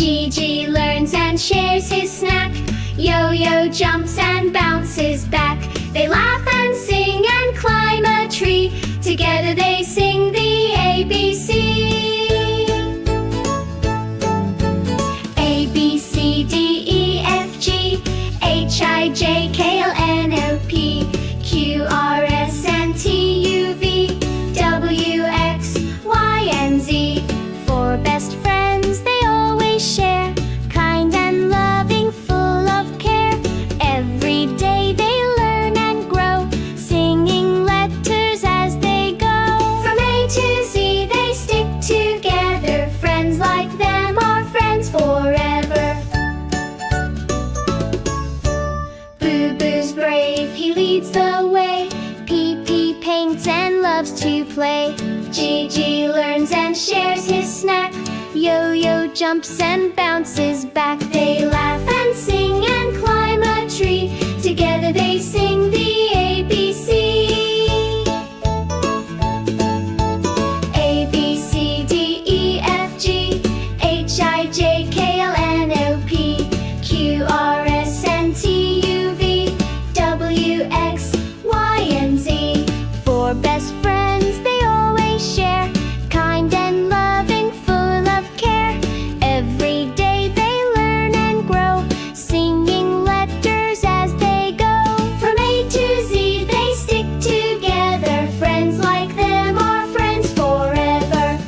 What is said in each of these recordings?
Gege learns and shares his snack. Yoyo jumps and bounces back. They laugh and sing and climb a tree. Together they sing the ABC. A, B, C, D, E, F, G, H, I, J, K, L, N, O, P, Q, R, S, and T, U, V, W, X, Y, and Z. Four best friends they always share, kind and loving, full of care. Every day they learn and grow, singing letters as they go. From A to Z they stick together. Friends like them are friends forever. Bubu's brave, he leads the way. Pipi paints and loves to play. Gege learns and shares his snack. Yoyo jumps and bounces back. They laugh and sing and climb a tree. Together they sing the ABC. A, B, C, D, E, F, G, H, I, J, K, L, N, O, P, Q, R, S, and T, U, V, W, X, Y, and Z. Four best friends they always share, kind and loving, full of care. Every day they learn and grow, singing letters as they go. From A to Z they stick together. Friends like them are friends forever.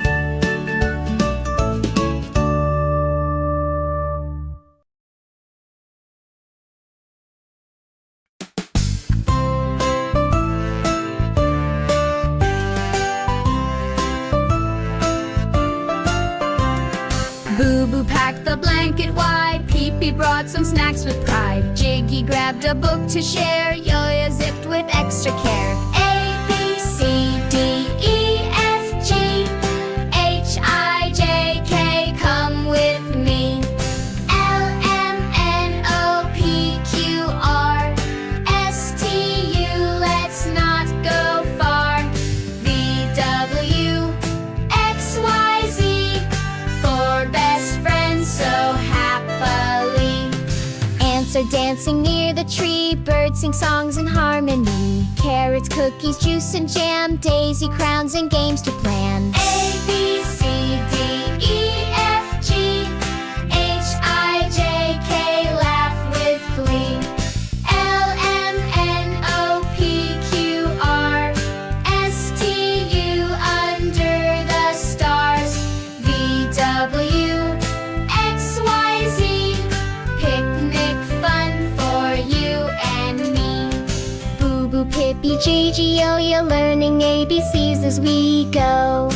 Bubu packed the blanket wide. Pipi brought some snacks with pride. Gege grabbed a book to share. Yoyo zipped with extra care. A, B, C, D, E, F, G, H, I, J, K, come with me. L, M, N, O, P, Q, R, S, T, U, let's not go far. V, W, X, Y, Z, four best friends so happily. Ants are dancing near the tree. Birds sing songs in harmony. Carrots, cookies, juice, and jam. Daisy crowns and games to plan. A, B, C, D, E, F, G, H, I, J, K, laugh with glee. L, M, N, O, P, Q, R, S, T, U, under the stars. V, W, X, Y, Z, picnic fun for you and me. Bubu, Pipi, Gege, Yoyo, learning ABCs as we go.